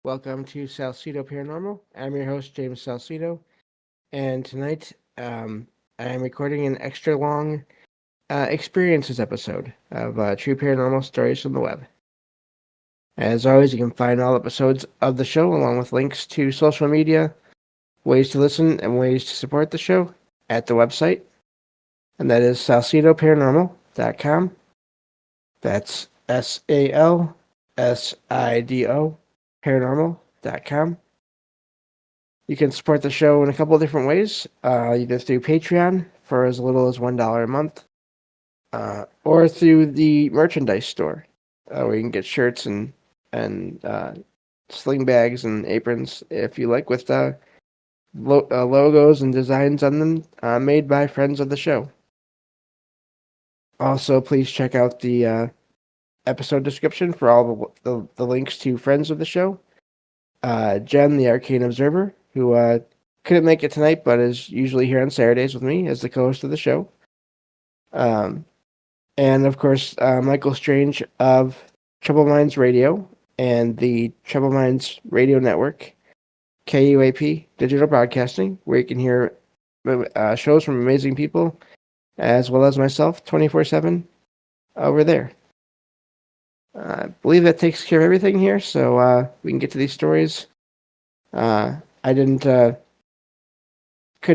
Welcome to Salsido Paranormal. I'm your host, James Salsido, and tonight I am recording an extra long experiences episode of True Paranormal Stories from the Web. As always, you can find all episodes of the show along with links to social media, ways to listen, and ways to support the show at the website, and that is salsidoparanormal.com. That's SALSIDO paranormal.com. You can support the show in a couple of different ways, either through Patreon for as little as $1 a month, or through the merchandise store, where you can get shirts and sling bags and aprons, if you like, with logos and designs on them made by friends of the show. Also, please check out the episode description for all the links to friends of the show. Jen, the Arcane Observer, who couldn't make it tonight, but is usually here on Saturdays with me as the co-host of the show. And of course, Michael Strange of Trouble Minds Radio and the Trouble Minds Radio Network, KUAP Digital Broadcasting, where you can hear shows from amazing people, as well as myself, 24/7 over there. I believe that takes care of everything here, so we can get to these stories. I couldn't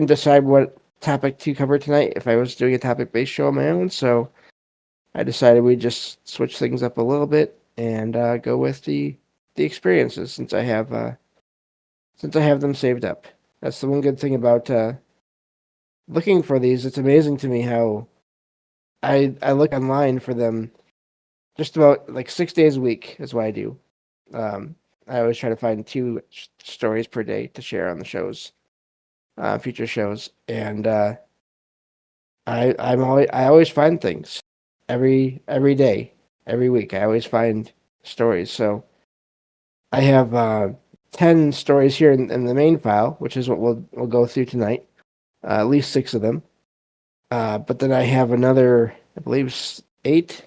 decide what topic to cover tonight if I was doing a topic-based show on my own, so I decided we'd just switch things up a little bit and go with the experiences since I have them saved up. That's the one good thing about looking for these. It's amazing to me how I look online for them just about like 6 days a week is what I do. I always try to find two stories per day to share on the shows, future shows, and I always find things every day, every week. I always find stories. So I have 10 stories here in the main file, which is what we'll go through tonight. At least 6 of them. But then I have another, I believe, 8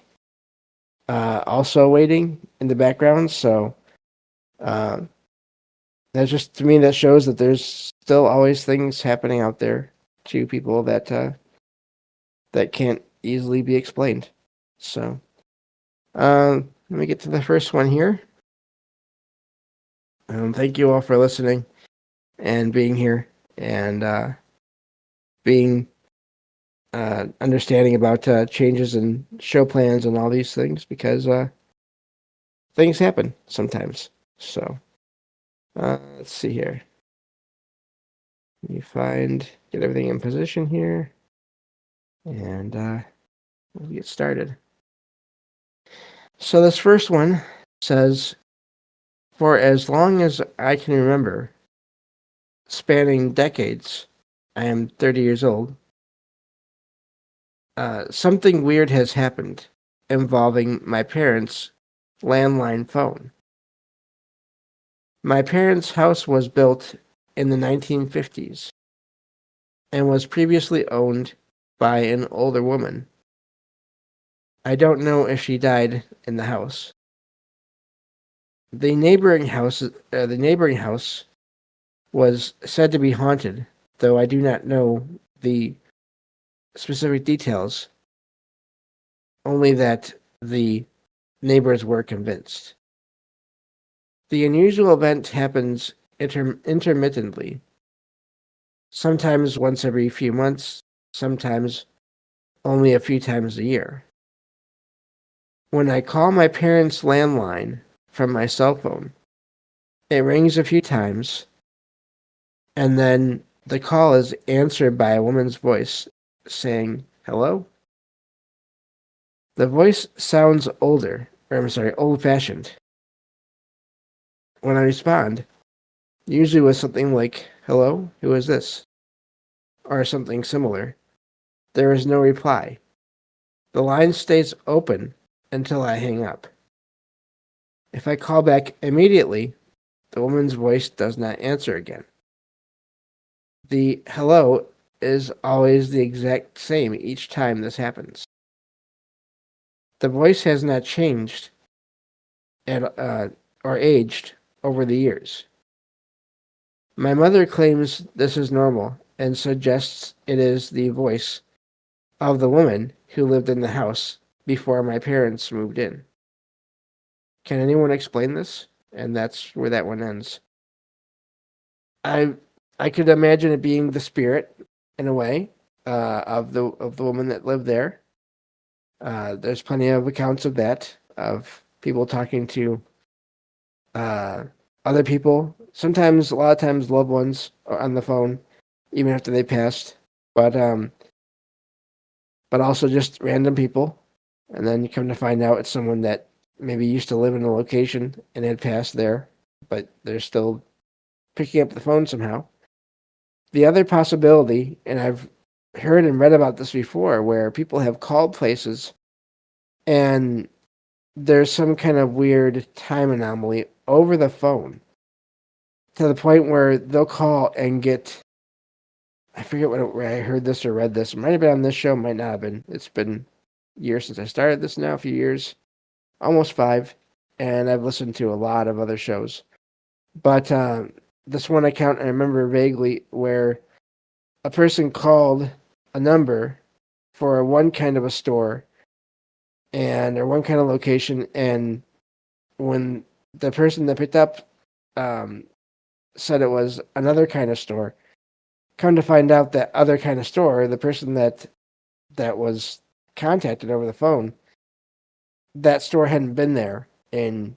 also waiting in the background. So that's just, to me, that shows that there's still always things happening out there to people that can't easily be explained. So let me get to the first one here. Thank you all for listening and being here and being understanding about changes in show plans and all these things, because things happen sometimes. So let's see here. Let me get everything in position here, and we'll get started. So this first one says, for as long as I can remember, spanning decades, I am 30 years old, something weird has happened involving my parents' landline phone. My parents' house was built in the 1950s and was previously owned by an older woman. I don't know if she died in the house. The neighboring house was said to be haunted, though I do not know the specific details, only that the neighbors were convinced. The unusual event happens intermittently, sometimes once every few months, sometimes only a few times a year. When I call my parents' landline from my cell phone, it rings a few times, and then the call is answered by a woman's voice saying, "Hello?" The voice sounds old-fashioned. When I respond, usually with something like, "Hello, who is this?" or something similar, there is no reply. The line stays open until I hang up. If I call back immediately, the woman's voice does not answer again. The hello is always the exact same each time this happens. The voice has not changed or aged over the years. My mother claims this is normal and suggests it is the voice of the woman who lived in the house before my parents moved in. Can anyone explain this? And that's where that one ends. I I could imagine it being the spirit, in a way, of the woman that lived there. There's plenty of accounts of that, of people talking to uh, other people. Sometimes, a lot of times, loved ones are on the phone, even after they passed. But but also just random people, and then you come to find out it's someone that maybe used to live in a location and had passed there, but they're still picking up the phone somehow. The other possibility, and I've heard and read about this before, where people have called places and there's some kind of weird time anomaly over the phone to the point where they'll call and get, I forget where I heard this or read this. It might have been on this show, might not have been. It's been years since I started this now, a few years, almost 5, and I've listened to a lot of other shows. But this one account I remember vaguely where a person called a number for one kind of a store or one kind of location, and when the person that picked up said it was another kind of store, come to find out that other kind of store, the person that was contacted over the phone, that store hadn't been there in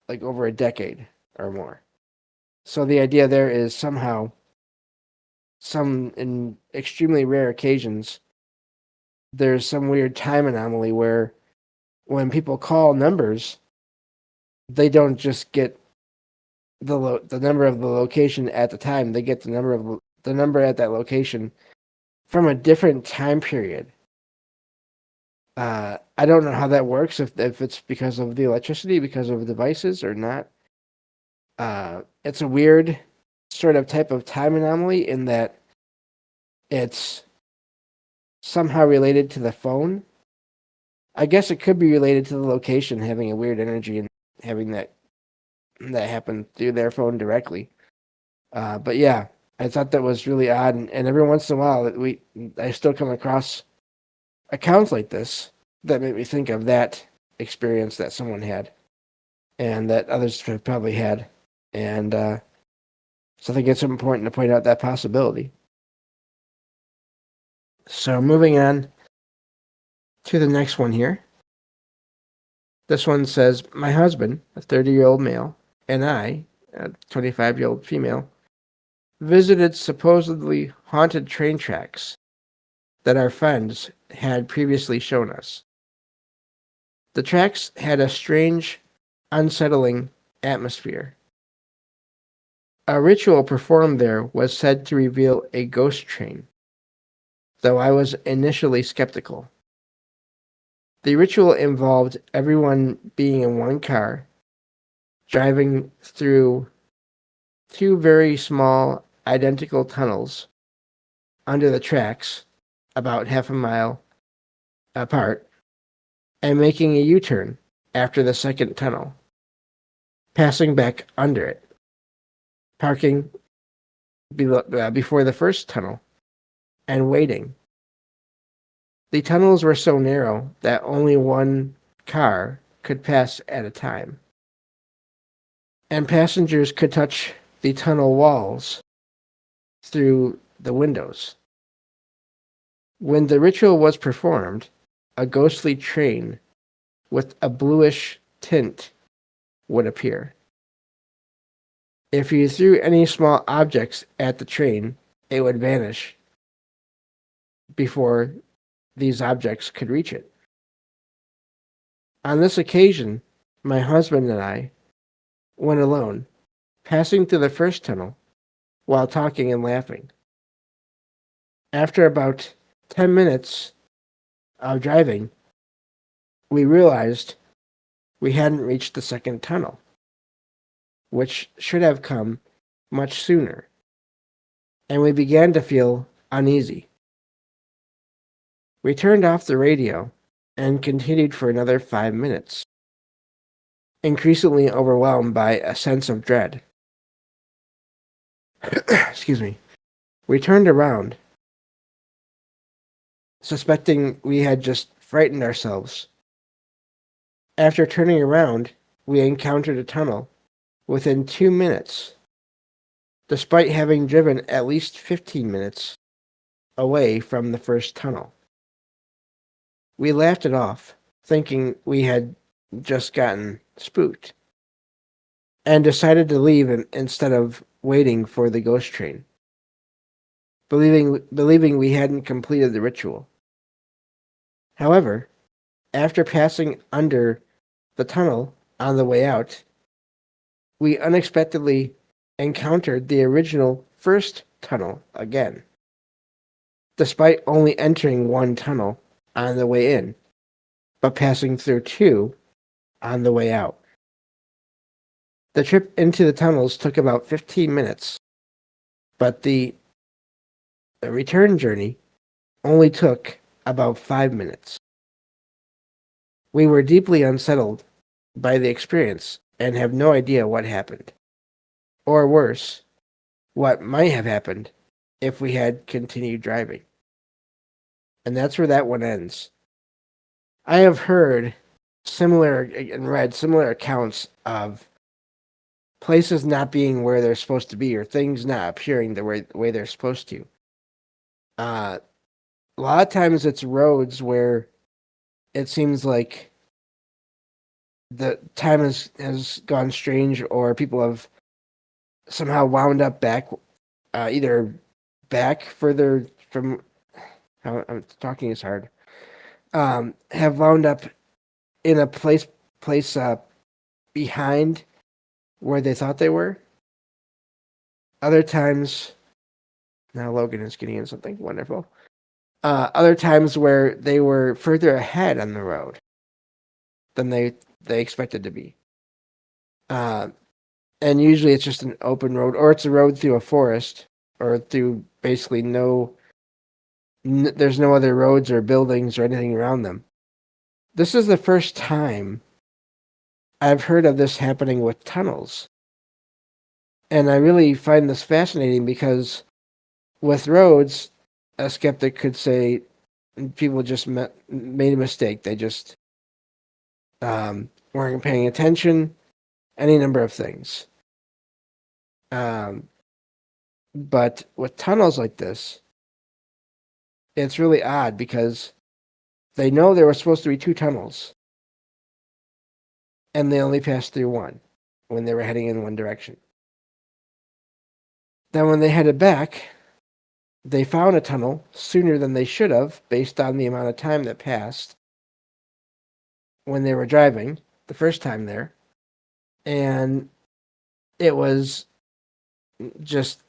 like over a decade or more. So the idea there is somehow, in extremely rare occasions, there's some weird time anomaly where when people call numbers, they don't just get the number of the location at the time. They get the number at that location from a different time period. I don't know how that works, if it's because of the electricity, because of devices, or not. It's a weird sort of type of time anomaly in that it's somehow related to the phone. I guess it could be related to the location having a weird energy and having that happen through their phone directly. But yeah, I thought that was really odd, and every once in a while I still come across accounts like this that make me think of that experience that someone had and that others have probably had. And so I think it's important to point out that possibility. So moving on to the next one here. This one says, my husband, a 30-year-old male, and I, a 25-year-old female, visited supposedly haunted train tracks that our friends had previously shown us. The tracks had a strange, unsettling atmosphere. A ritual performed there was said to reveal a ghost train, though I was initially skeptical. The ritual involved everyone being in one car, driving through 2 very small, identical tunnels under the tracks, about half a mile apart, and making a U-turn after the second tunnel, passing back under it, parking before the first tunnel, and waiting. The tunnels were so narrow that only one car could pass at a time, and passengers could touch the tunnel walls through the windows. When the ritual was performed, a ghostly train with a bluish tint would appear. If you threw any small objects at the train, it would vanish before these objects could reach it. On this occasion, my husband and I went alone, passing through the first tunnel while talking and laughing. After about 10 minutes of driving, we realized we hadn't reached the second tunnel, which should have come much sooner, and we began to feel uneasy. We turned off the radio and continued for another 5 minutes. increasingly overwhelmed by a sense of dread. Excuse me. We turned around, suspecting we had just frightened ourselves. After turning around, we encountered a tunnel within 2 minutes, despite having driven at least 15 minutes away from the first tunnel. We laughed it off, thinking we had just gotten spooked, and decided to leave instead of waiting for the ghost train, believing we hadn't completed the ritual. However, after passing under the tunnel on the way out, we unexpectedly encountered the original first tunnel again, despite only entering one tunnel on the way in, but passing through two on the way out. The trip into the tunnels took about 15 minutes, but the return journey only took about 5 minutes. We were deeply unsettled by the experience and have no idea what happened. Or worse, what might have happened if we had continued driving. And that's where that one ends. I have heard similar and read similar accounts of places not being where they're supposed to be or things not appearing the way they're supposed to. A lot of times it's roads where it seems like the time has gone strange, or people have somehow wound up back, either back further from how I'm talking is hard, have wound up in a place behind where they thought they were. Other times, now Logan is getting in something wonderful. Other times where they were further ahead on the road than they expected to be. And usually it's just an open road, or it's a road through a forest, or through basically there's no other roads or buildings or anything around them. This is the first time I've heard of this happening with tunnels. And I really find this fascinating because with roads, a skeptic could say people just made a mistake. They just weren't paying attention, any number of things. But with tunnels like this, it's really odd because they know there were supposed to be two tunnels, and they only passed through one when they were heading in one direction. Then when they headed back, they found a tunnel sooner than they should have, based on the amount of time that passed when they were driving the first time there. And it was just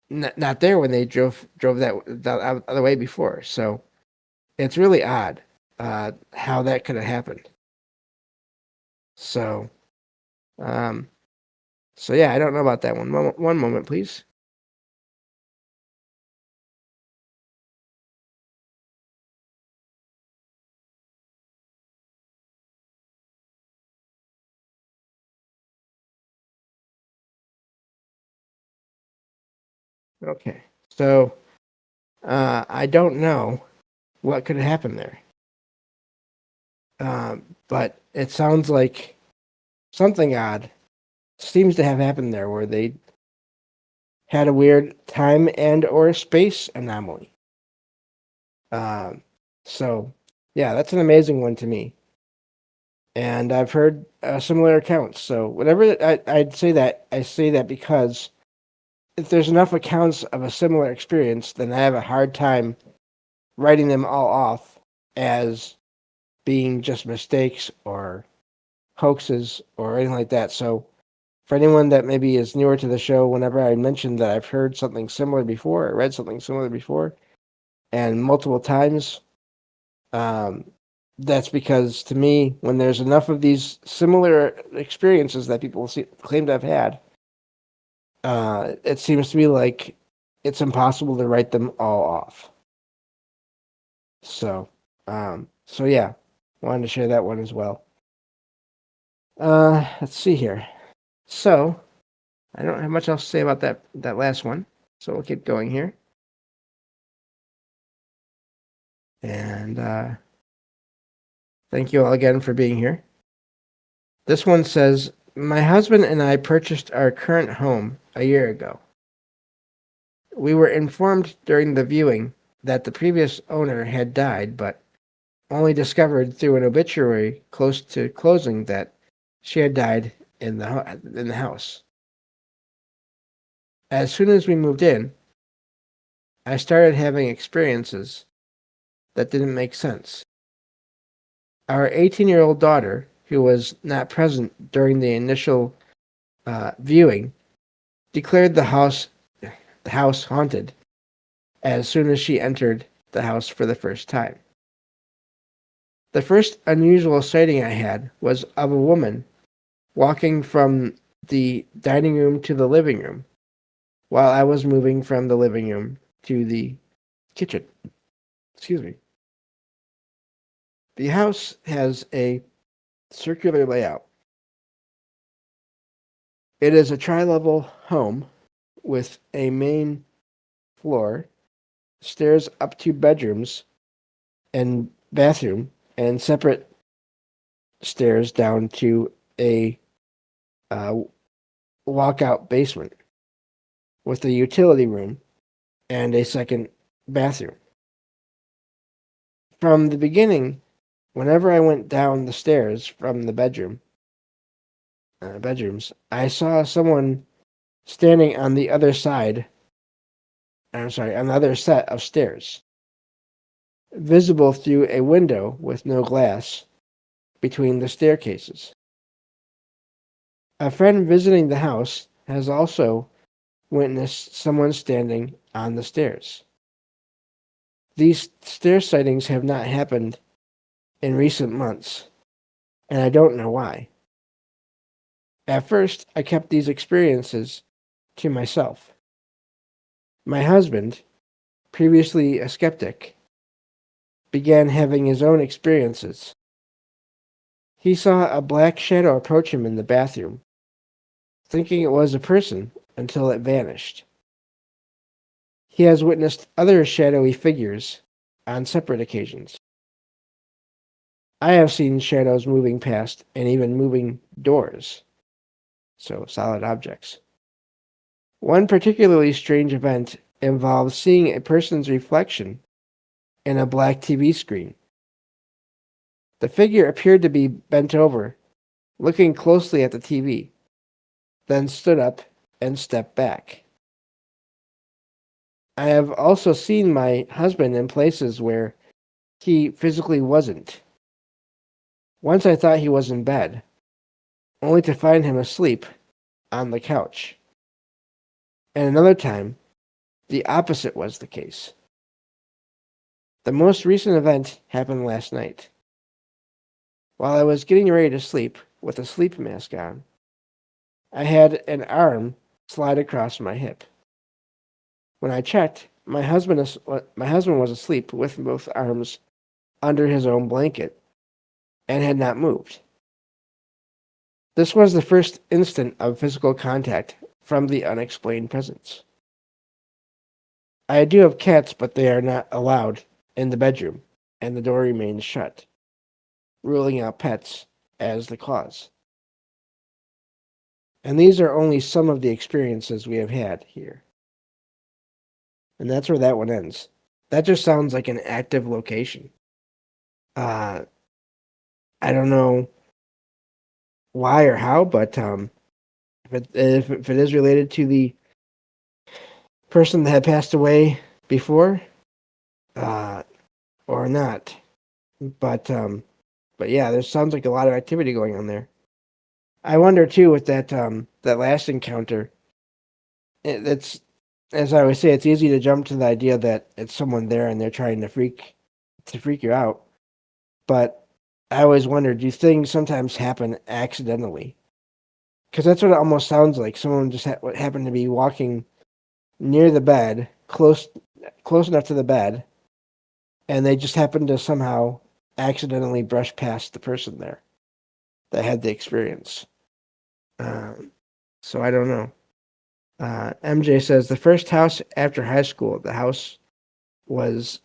not there when they drove that other way before. So it's really odd how that could have happened. So yeah, I don't know about that one. One moment, please. Okay, so I don't know what could have happened there, but it sounds like something odd seems to have happened there, where they had a weird time and or space anomaly. So yeah, that's an amazing one to me, and I've heard similar accounts. So whatever I'd say that, I say that because if there's enough accounts of a similar experience, then I have a hard time writing them all off as being just mistakes or hoaxes or anything like that. So for anyone that maybe is newer to the show, whenever I mentioned that I've heard something similar before, or read something similar before, and multiple times, that's because, to me, when there's enough of these similar experiences that people claim to have had, it seems to me like it's impossible to write them all off. So yeah, wanted to share that one as well. Let's see here. So, I don't have much else to say about that last one. So we'll keep going here. And thank you all again for being here. This one says, my husband and I purchased our current home a year ago. We were informed during the viewing that the previous owner had died, but only discovered through an obituary close to closing that she had died in the house. As soon as we moved in, I started having experiences that didn't make sense. Our 18-year-old daughter, who was not present during the initial viewing, declared the house haunted as soon as she entered the house for the first time. The first unusual sighting I had was of a woman walking from the dining room to the living room while I was moving from the living room to the kitchen. Excuse me. The house has a circular layout. It is a tri-level home with a main floor, stairs up to bedrooms and bathroom, and separate stairs down to a walkout basement with a utility room and a second bathroom. From the beginning, whenever I went down the stairs from the bedrooms, I saw someone standing on the other side. On the other set of stairs, visible through a window with no glass between the staircases. A friend visiting the house has also witnessed someone standing on the stairs. These stair sightings have not happened in recent months, and I don't know why. At first, I kept these experiences to myself. My husband, previously a skeptic, began having his own experiences. He saw a black shadow approach him in the bathroom, thinking it was a person until it vanished. He has witnessed other shadowy figures on separate occasions. I have seen shadows moving past and even moving doors, so solid objects. One particularly strange event involved seeing a person's reflection in a black TV screen. The figure appeared to be bent over, looking closely at the TV, then stood up and stepped back. I have also seen my husband in places where he physically wasn't. Once I thought he was in bed, only to find him asleep on the couch. And another time, the opposite was the case. The most recent event happened last night. While I was getting ready to sleep with a sleep mask on, I had an arm slide across my hip. When I checked, my husband was asleep with both arms under his own blanket and had not moved. This was the first instant of physical contact from the unexplained presence. I do have cats, but they are not allowed in the bedroom, and the door remains shut, ruling out pets as the cause. And these are only some of the experiences we have had here. And that's where that one ends. That just sounds like an active location. I don't know why or how, but if it is related to the person that had passed away before, or not, but yeah, there sounds like a lot of activity going on there. I wonder too with that last encounter. It's, as I always say, it's easy to jump to the idea that it's someone there and they're trying to freak you out. But I always wonder, do things sometimes happen accidentally? Because that's what it almost sounds like. Someone just happened to be walking near the bed, close enough to the bed, and they just happened to somehow accidentally brush past the person there. that had the experience. So I don't know. MJ says the first house after high school, the house was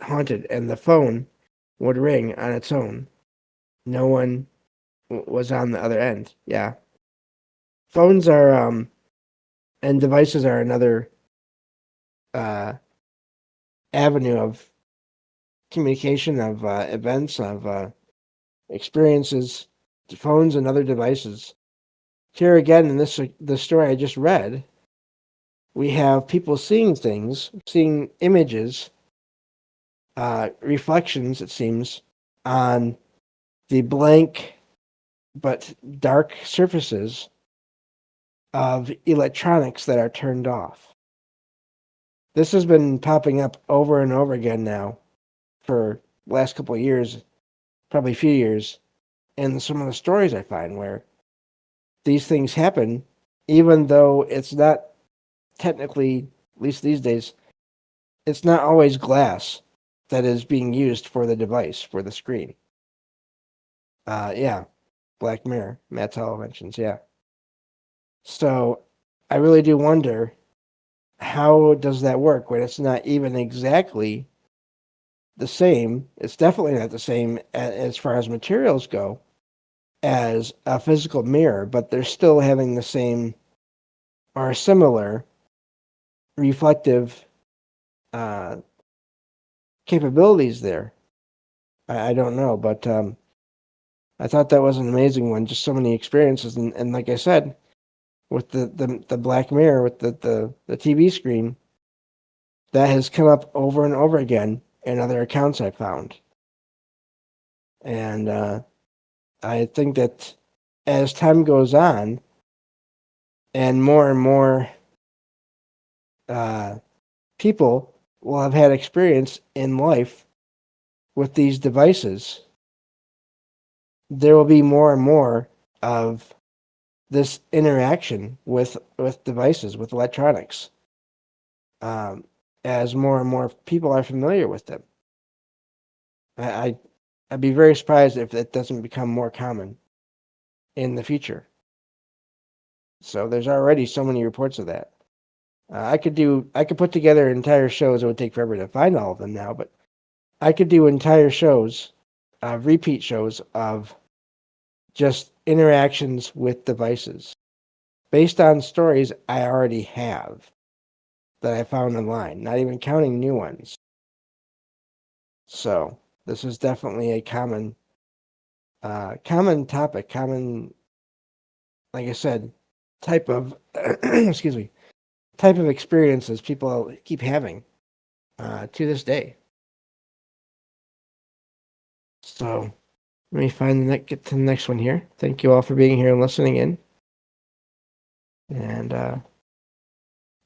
haunted and the phone would ring on its own. No one was on the other end. Yeah. Phones are, and devices are another uh, avenue of communication, of events, of experiences, phones and other devices. Here again, in the story I just read, we have people seeing things, seeing images, reflections, it seems, on the blank but dark surfaces of electronics that are turned off. This has been popping up over and over again now for the last couple of years, probably a few years, in some of the stories I find where these things happen, even though it's not technically, at least these days, it's not always glass that is being used for the device, for the screen. Yeah, Black Mirror, Matt Hall mentions, yeah. So I really do wonder, how does that work when it's not even exactly the same? It's definitely not the same as far as materials go as a physical mirror, but they're still having the same or similar reflective capabilities there. I don't know, but I thought that was an amazing one. Just so many experiences, and like I said, with the Black Mirror, with the TV screen, that has come up over and over again in other accounts I found. And I think that as time goes on, and more people will have had experience in life with these devices, there will be more and more of this interaction with devices, with electronics, as more and more people are familiar with them. I'd be very surprised if it doesn't become more common in the future. So there's already so many reports of that. I could put together entire shows. It would take forever to find all of them now, but I could do entire shows, repeat shows of just interactions with devices based on stories I already have that I found online, not even counting new ones. So this is definitely a common topic, like I said, type of excuse me, type of experiences people keep having to this day. So let me get to the next one here. Thank you all for being here and listening in. And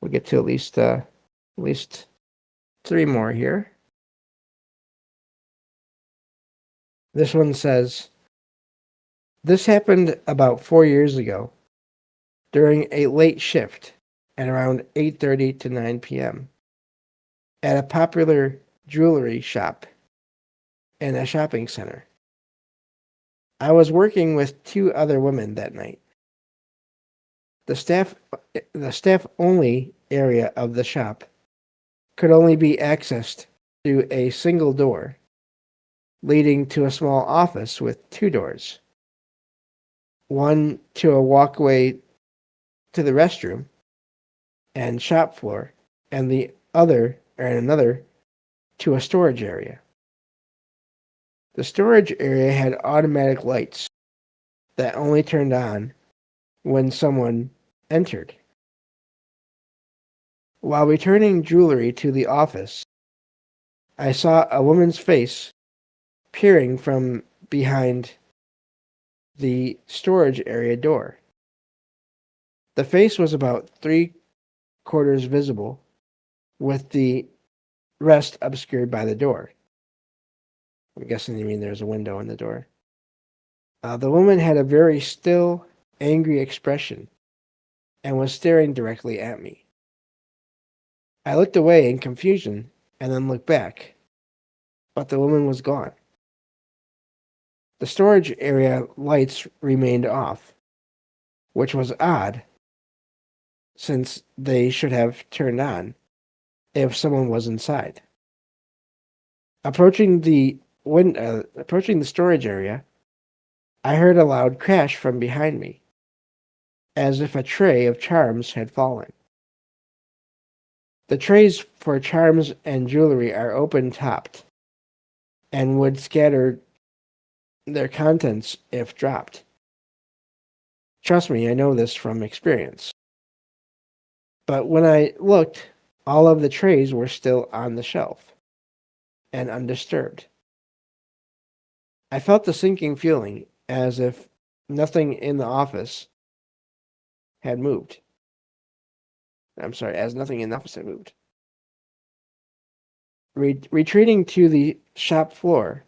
we'll get to at least 3 more here. This one says, this happened about 4 years ago during a late shift at around 8:30 to 9 p.m. at a popular jewelry shop in a shopping center. I was working with 2 other women that night. The staff only area of the shop could only be accessed through a single door, leading to a small office with 2 doors. One to a walkway to the restroom and shop floor, and another to a storage area. The storage area had automatic lights that only turned on when someone entered. While returning jewelry to the office, I saw a woman's face peering from behind the storage area door. The face was about 3/4 visible, with the rest obscured by the door. I'm guessing you mean there's a window in the door. The woman had a very still, angry expression and was staring directly at me. I looked away in confusion and then looked back, but the woman was gone. The storage area lights remained off, which was odd since they should have turned on if someone was inside. Approaching the storage area, I heard a loud crash from behind me, as if a tray of charms had fallen. The trays for charms and jewelry are open-topped and would scatter their contents if dropped. Trust me, I know this from experience. But when I looked, all of the trays were still on the shelf and undisturbed. I felt the sinking feeling as if nothing in the office had moved. As nothing in the office had moved. Retreating to the shop floor,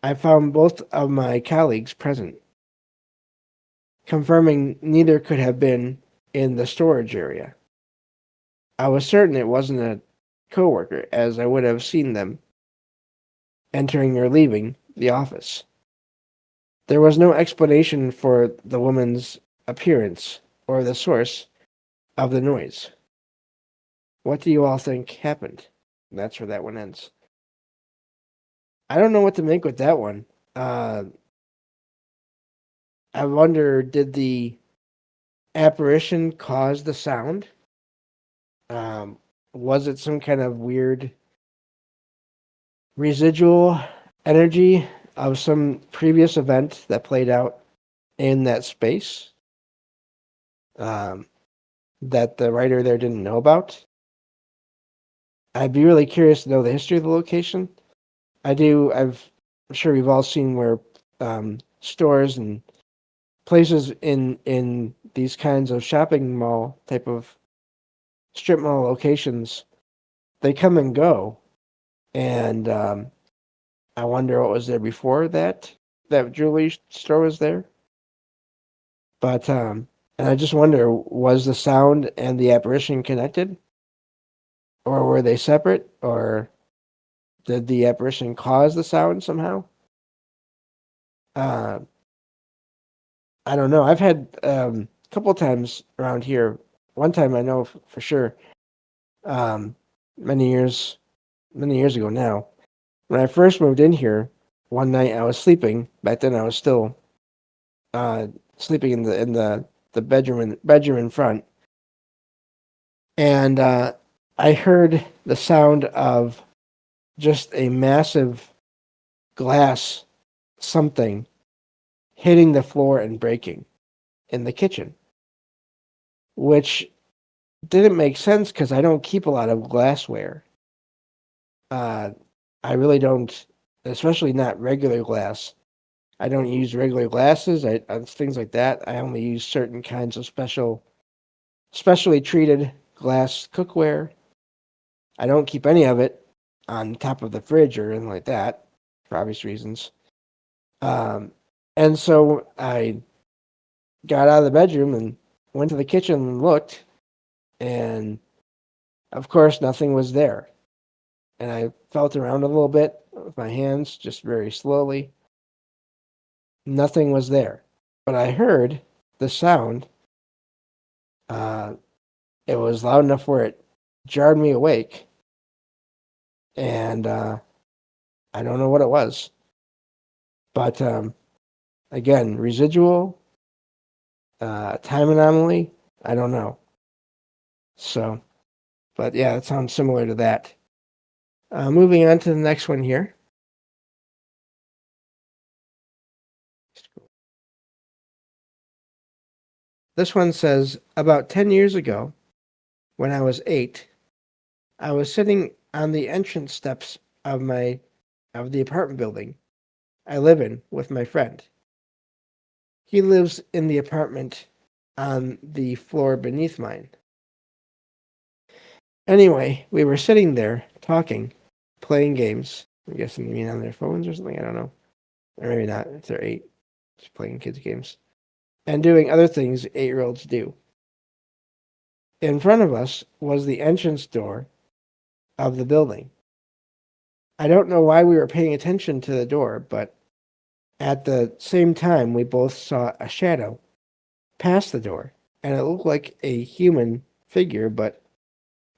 I found both of my colleagues present, confirming neither could have been in the storage area. I was certain it wasn't a coworker, as I would have seen them entering or leaving the office. There was no explanation for the woman's appearance or the source of the noise. What do you all think happened? And that's where that one ends. I don't know what to make with that one. I wonder, did the apparition cause the sound? Was it some kind of weird residual energy of some previous event that played out in that space that the writer there didn't know about? I'd be really curious to know the history of the location. I'm sure we've all seen where stores and places in these kinds of shopping mall type of strip mall locations, they come and go. And I wonder what was there before that jewelry store was there. But and I just wonder, was the sound and the apparition connected? Or were they separate? Or did the apparition cause the sound somehow? I don't know. I've had a couple times around here. One time I know for sure, many years ago now, when I first moved in here, one night I was sleeping. Back then I was still sleeping in the bedroom in front, and I heard the sound of just a massive glass something hitting the floor and breaking in the kitchen, which didn't make sense because I don't keep a lot of glassware. I really don't, especially not regular glass. I don't use regular glasses. Things like that. I only use certain kinds of specially treated glass cookware. I don't keep any of it on top of the fridge or anything like that, for obvious reasons. And so I got out of the bedroom and went to the kitchen and looked, and of course nothing was there. And I felt around a little bit with my hands, just very slowly. Nothing was there. But I heard the sound. It was loud enough where it jarred me awake. And I don't know what it was. But again, residual, time anomaly, I don't know. So, but yeah, it sounds similar to that. Moving on to the next one here. This one says, about 10 years ago, when I was 8, I was sitting on the entrance steps of the apartment building I live in with my friend. He lives in the apartment on the floor beneath mine. Anyway, we were sitting there talking, playing games. I'm guessing you mean on their phones or something, I don't know. Or maybe not, if they're 8, just playing kids' games. And doing other things 8-year-olds do. In front of us was the entrance door of the building. I don't know why we were paying attention to the door, but At the same time, we both saw a shadow pass the door, and it looked like a human figure, but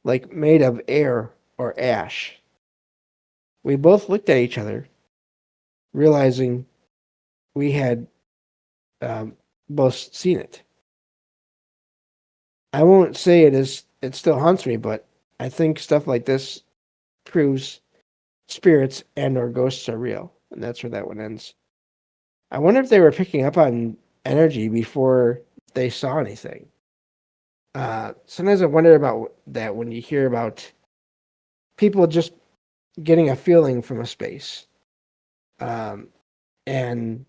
like made of air or ash. We both looked at each other, realizing we had both seen it. I won't say it still haunts me, but I think stuff like this proves spirits and or ghosts are real. And that's where that one ends. I wonder if they were picking up on energy before they saw anything. Sometimes I wonder about that when you hear about people just getting a feeling from a space. And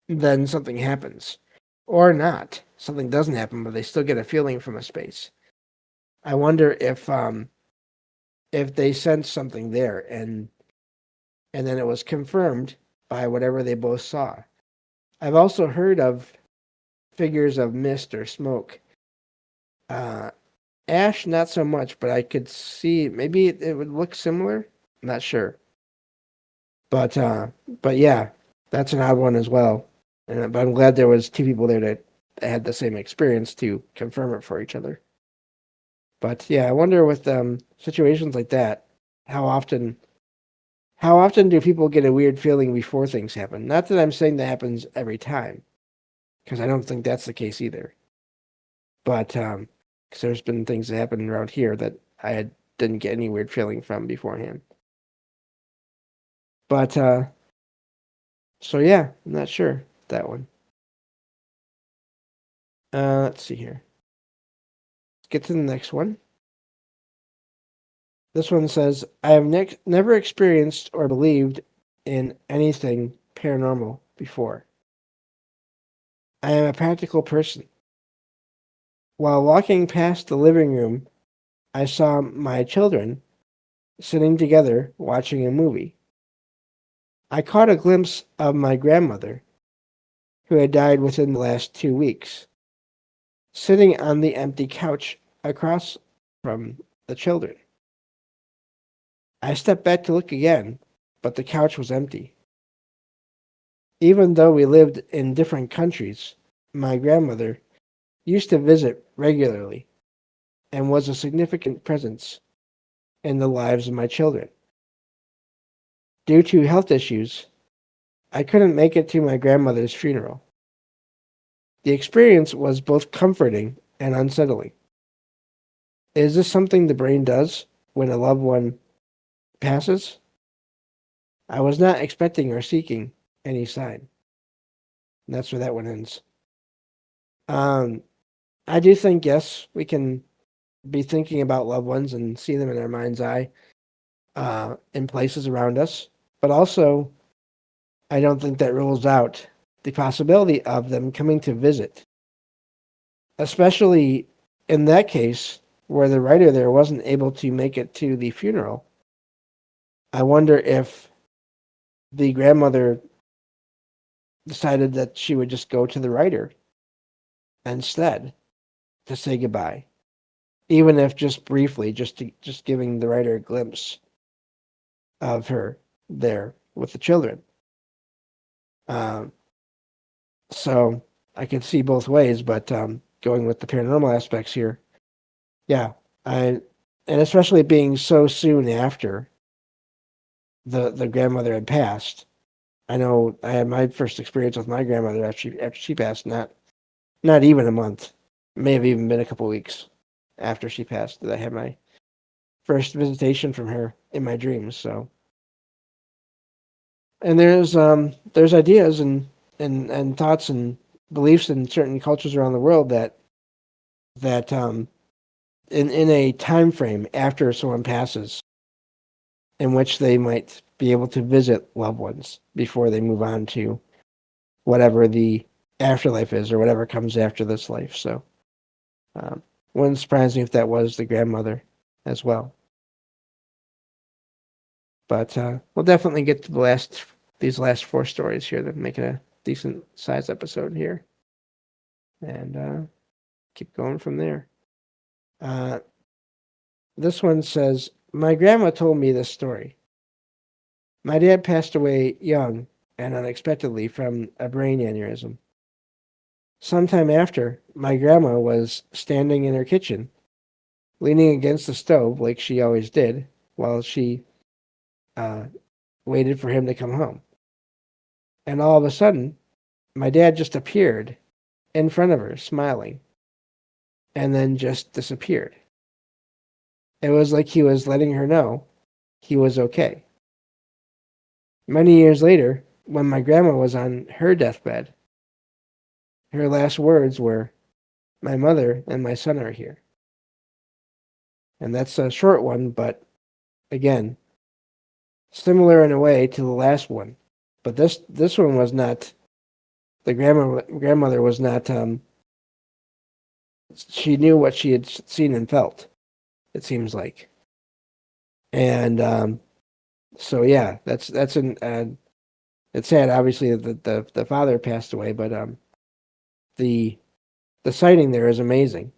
then something happens. Or not. Something doesn't happen, but they still get a feeling from a space. I wonder if they sensed something there and then it was confirmed by whatever they both saw. I've also heard of figures of mist or smoke. Ash, not so much, but I could see maybe it would look similar. I'm not sure. But yeah, that's an odd one as well. But I'm glad there was two people there that had the same experience to confirm it for each other. But yeah, I wonder with situations like that, how often do people get a weird feeling before things happen? Not that I'm saying that happens every time, because I don't think that's the case either. But because there's been things that happen around here that didn't get any weird feeling from beforehand. But so yeah, I'm not sure that one. Let's see here. Let's get to the next one. This one says, I have never experienced or believed in anything paranormal before. I am a practical person. While walking past the living room, I saw my children sitting together watching a movie. I caught a glimpse of my grandmother, who had died within the last 2 weeks, sitting on the empty couch across from the children. I stepped back to look again, but the couch was empty. Even though we lived in different countries, my grandmother used to visit regularly and was a significant presence in the lives of my children. Due to health issues, I couldn't make it to my grandmother's funeral. The experience was both comforting and unsettling. Is this something the brain does when a loved one passes? I was not expecting or seeking any sign. And that's where that one ends. I do think, yes, we can be thinking about loved ones and see them in our mind's eye in places around us. But also, I don't think that rules out the possibility of them coming to visit, especially in that case where the writer there wasn't able to make it to the funeral. I wonder if the grandmother decided that she would just go to the writer instead to say goodbye, even if just briefly, just giving the writer a glimpse of her there with the children. So I could see both ways, but going with the paranormal aspects here, yeah, and especially being so soon after the grandmother had passed. I know I had my first experience with my grandmother after she passed, not even a month, it may have even been a couple weeks after she passed that I had my first visitation from her in my dreams. So, and there's ideas and thoughts and beliefs in certain cultures around the world that in a time frame after someone passes, in which they might be able to visit loved ones before they move on to whatever the afterlife is or whatever comes after this life. So, wouldn't surprise me if that was the grandmother as well. But we'll definitely get to these last 4 stories here that make it a decent size episode here, and keep going from there. This one says, my grandma told me this story. My dad passed away young and unexpectedly from a brain aneurysm. Sometime after, my grandma was standing in her kitchen, leaning against the stove like she always did, while she uh, waited for him to come home. And all of a sudden, my dad just appeared in front of her, smiling, and then just disappeared. It was like he was letting her know he was okay. Many years later, when my grandma was on her deathbed, her last words were, "My mother and my son are here." And that's a short one, but again, similar in a way to the last one. But this one was not, the grandmother was not, she knew what she had seen and felt, it seems like. And so yeah, that's it's sad obviously that the father passed away, but the sighting there is amazing.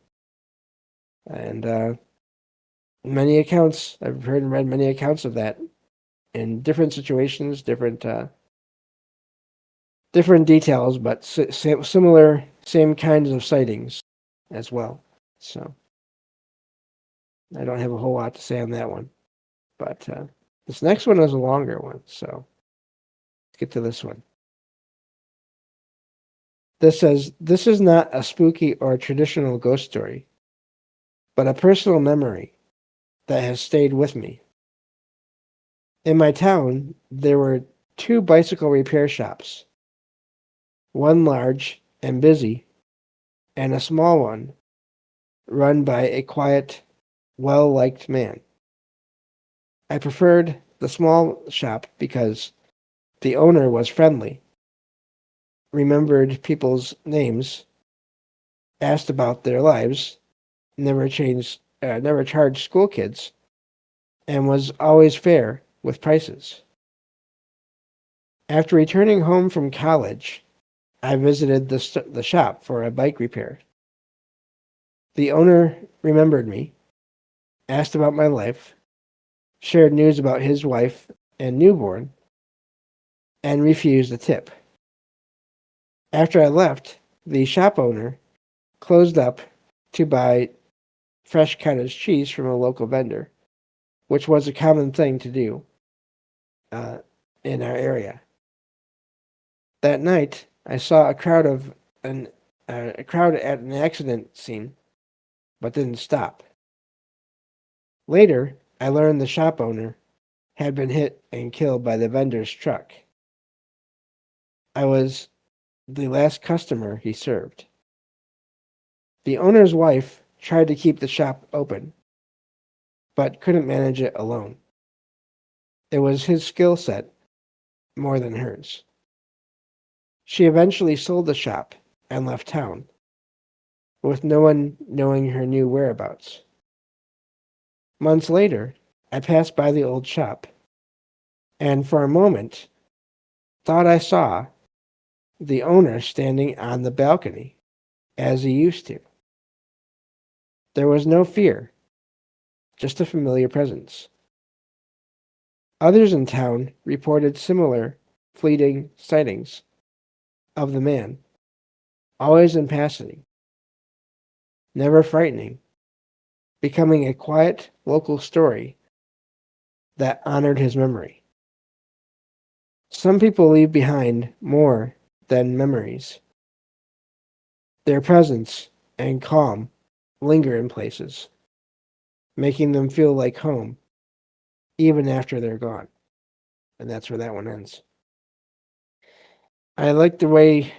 And many accounts, I've heard and read many accounts of that in different situations, different details, but similar, same kinds of sightings as well. So I don't have a whole lot to say on that one, but this next one is a longer one, so let's get to this one. This says, "This is not a spooky or traditional ghost story, but a personal memory that has stayed with me. In my town, there were 2 bicycle repair shops, one large and busy, and a small one run by a quiet, well-liked man. I preferred the small shop because the owner was friendly, remembered people's names, asked about their lives, never charged school kids, and was always fair with prices. After returning home from college, I visited the shop for a bike repair. The owner remembered me, asked about my life, shared news about his wife and newborn, and refused a tip. After I left, the shop owner closed up to buy fresh cottage cheese from a local vendor, which was a common thing to do in our area. That night, I saw a crowd at an accident scene, but didn't stop. Later, I learned the shop owner had been hit and killed by the vendor's truck. I was the last customer he served. The owner's wife tried to keep the shop open, but couldn't manage it alone. It was his skill set more than hers. She eventually sold the shop and left town, with no one knowing her new whereabouts. Months later, I passed by the old shop, and for a moment, thought I saw the owner standing on the balcony, as he used to. There was no fear, just a familiar presence. Others in town reported similar fleeting sightings of the man, always in passing, never frightening, becoming a quiet local story that honored his memory. Some people leave behind more than memories. Their presence and calm linger in places, making them feel like home, even after they're gone. And that's where that one ends. I like the way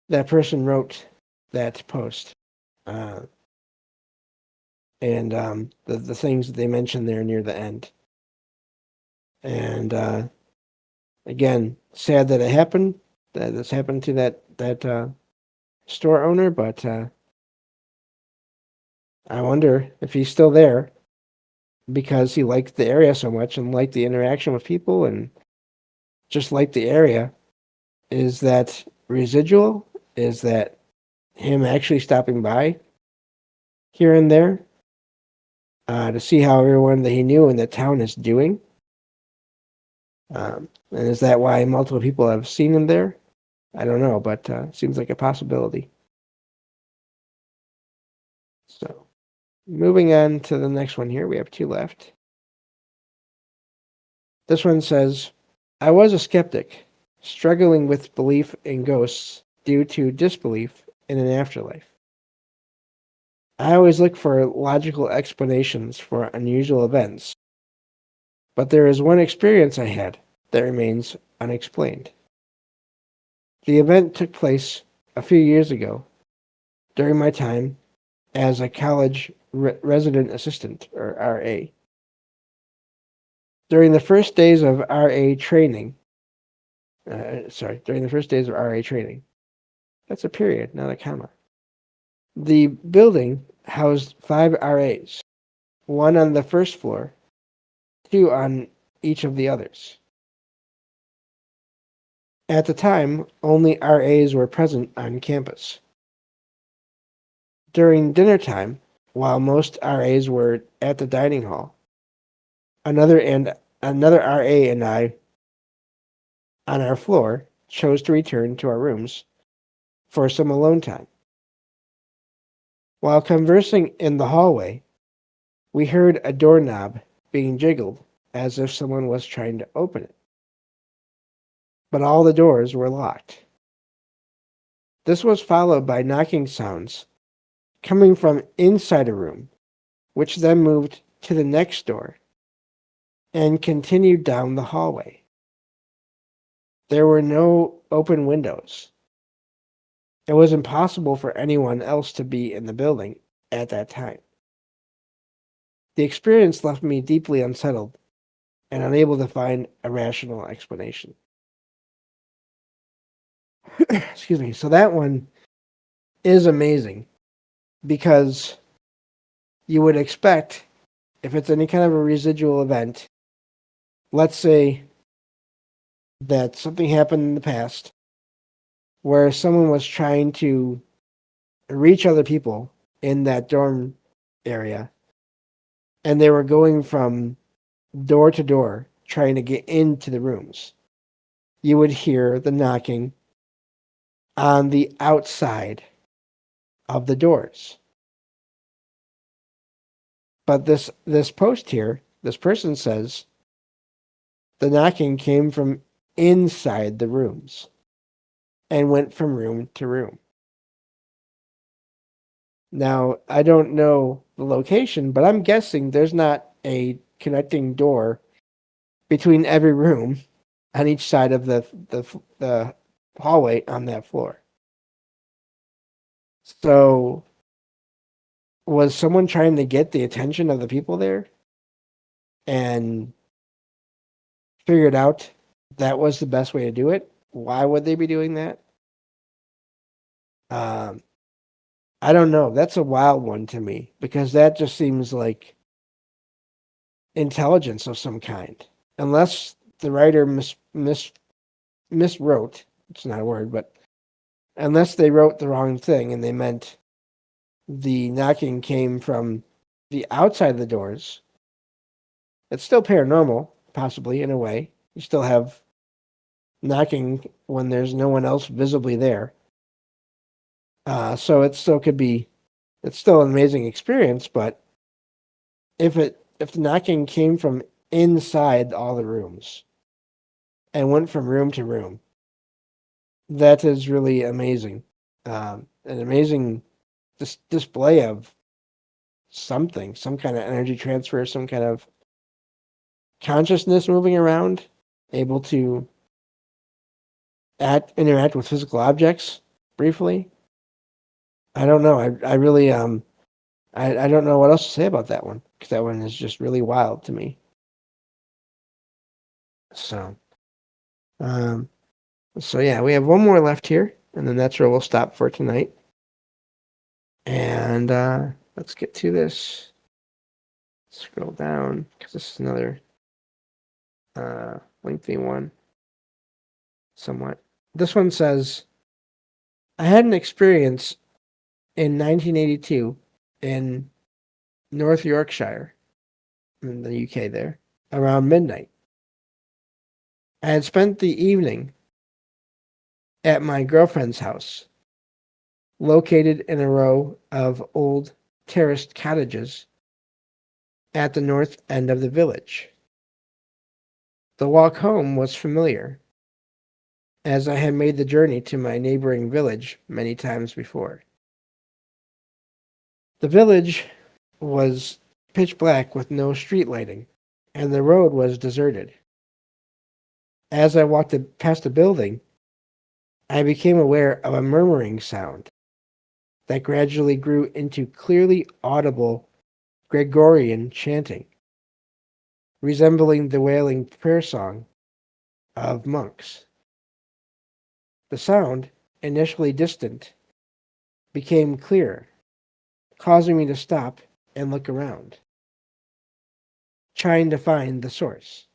that person wrote that post. And the things that they mentioned there near the end. And again, sad that it happened, that this happened to that store owner, but I wonder if he's still there because he liked the area so much and liked the interaction with people and just liked the area. Is that residual? Is that him actually stopping by here and there to see how everyone that he knew in the town is doing? And is that why multiple people have seen him there? I don't know, but seems like a possibility. So, moving on to the next one here. We have 2 left. This one says, I was a skeptic, struggling with belief in ghosts due to disbelief in an afterlife. I always look for logical explanations for unusual events, but there is one experience I had that remains unexplained. The event took place a few years ago during my time as a college resident assistant, or RA. During the first days of RA training, that's a period, not a comma. The building housed 5 RAs, 1 on the first floor, 2 on each of the others. At the time, only RAs were present on campus. During dinner time, while most RAs were at the dining hall, another RA and I, on our floor, chose to return to our rooms for some alone time. While conversing in the hallway, we heard a doorknob being jiggled as if someone was trying to open it. But all the doors were locked. This was followed by knocking sounds coming from inside a room, which then moved to the next door and continued down the hallway. There were no open windows. It was impossible for anyone else to be in the building at that time. The experience left me deeply unsettled and unable to find a rational explanation. Excuse me. So that one is amazing because you would expect, if it's any kind of a residual event, let's say that something happened in the past where someone was trying to reach other people in that dorm area, and they were going from door to door trying to get into the rooms. You would hear the knocking on the outside of the doors. But this post here, this person says the knocking came from inside the rooms and went from room to room. Now, I don't know the location, but I'm guessing there's not a connecting door between every room on each side of the hallway on that floor. So, was someone trying to get the attention of the people there and figured out that was the best way to do it? Why would they be doing that? I don't know. That's a wild one to me because that just seems like intelligence of some kind. Unless the writer miswrote, it's not a word, but unless they wrote the wrong thing and they meant the knocking came from the outside of the doors, it's still paranormal, possibly, in a way. You still have knocking when there's no one else visibly there. So it still could be, it's still an amazing experience, but if the knocking came from inside all the rooms and went from room to room, that is really amazing. An amazing display of something, some kind of energy transfer, some kind of consciousness moving around, able to interact with physical objects briefly. I don't know. I really I don't know what else to say about that one because that one is just really wild to me. So, so yeah, we have one more left here, and then that's where we'll stop for tonight. And let's get to this. Scroll down because this is another lengthy one. Somewhat. This one says, I had an experience in 1982 in North Yorkshire, in the UK there, around midnight. I had spent the evening at my girlfriend's house, located in a row of old terraced cottages at the north end of the village. The walk home was familiar, as I had made the journey to my neighboring village many times before. The village was pitch black with no street lighting, and the road was deserted. As I walked past the building, I became aware of a murmuring sound that gradually grew into clearly audible Gregorian chanting, resembling the wailing prayer song of monks. The sound, initially distant, became clearer, causing me to stop and look around, trying to find the source.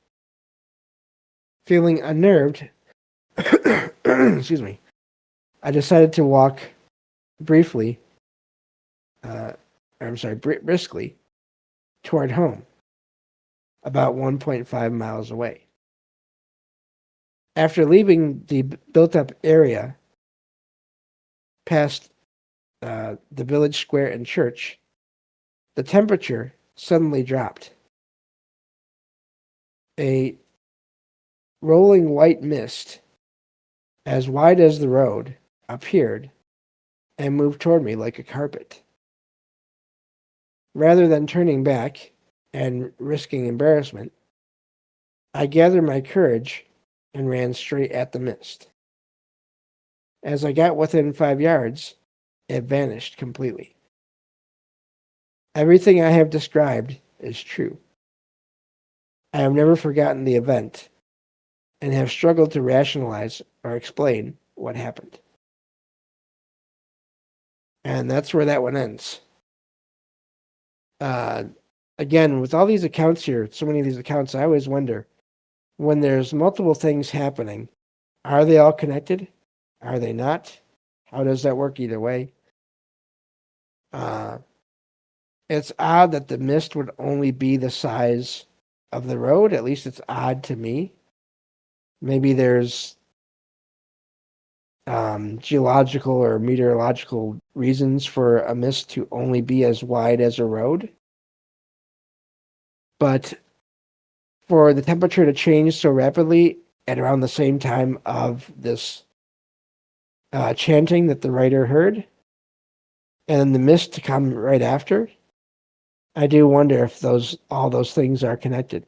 Feeling unnerved, excuse me, I decided to walk briskly toward home, about 1.5 miles away. After leaving the built-up area, past the village square and church, the temperature suddenly dropped. A rolling white mist, as wide as the road, appeared and moved toward me like a carpet. Rather than turning back and risking embarrassment, I gathered my courage and ran straight at the mist. As I got within 5 yards, it vanished completely. Everything I have described is true. I have never forgotten the event and have struggled to rationalize or explain what happened. And that's where that one ends. Again, with all these accounts here, so many of these accounts, I always wonder, when there's multiple things happening, are they all connected? Are they not? How does that work either way? It's odd that the mist would only be the size of the road. At least it's odd to me. Maybe there's geological or meteorological reasons for a mist to only be as wide as a road. But for the temperature to change so rapidly at around the same time of this chanting that the writer heard, and the mist to come right after, I do wonder if all those things are connected.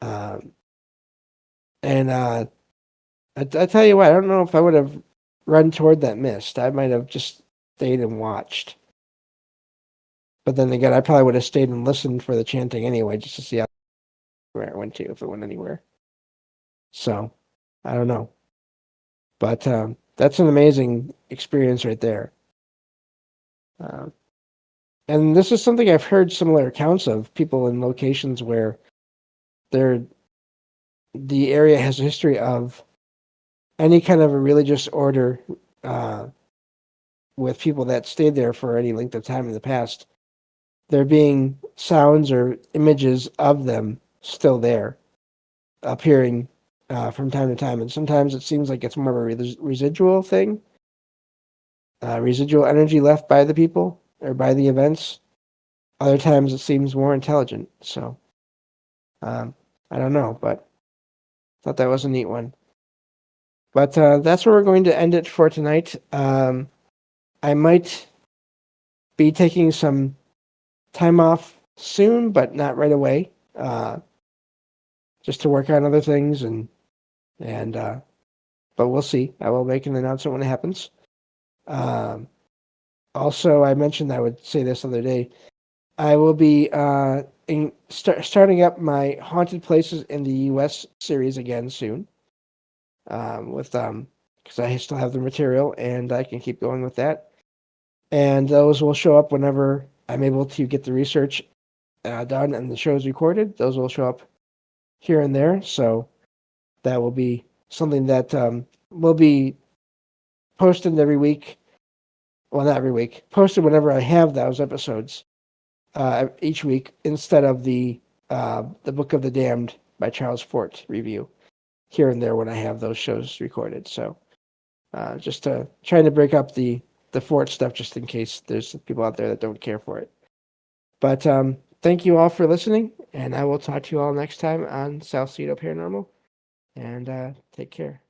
I tell you what, I don't know if I would have run toward that mist. I might have just stayed and watched. But then again, I probably would have stayed and listened for the chanting anyway, just to see where it went to, if it went anywhere. So, I don't know. But that's an amazing experience right there. And this is something I've heard similar accounts of, people in locations where the area has a history of any kind of a religious order with people that stayed there for any length of time in the past, there being sounds or images of them still there, appearing from time to time. And sometimes it seems like it's more of a residual thing, residual energy left by the people or by the events. Other times it seems more intelligent. So I don't know, but thought that was a neat one. But that's where we're going to end it for tonight. I might be taking some time off soon, but not right away. Just to work on other things but we'll see. I will make an announcement when it happens. Also, I mentioned I would say this other day. I will be starting up my Haunted Places in the U.S. series again soon. Because I still have the material and I can keep going with that. And those will show up whenever I'm able to get the research done and the shows recorded. Those will show up here and there. So that will be something that will be posted every week. Well, not every week. Posted whenever I have those episodes each week, instead of the Book of the Damned my Charles Fort review here and there when I have those shows recorded. So just trying to break up the Fort stuff just in case there's people out there that don't care for it. But thank you all for listening, and I will talk to you all next time on Salsido Paranormal. And take care.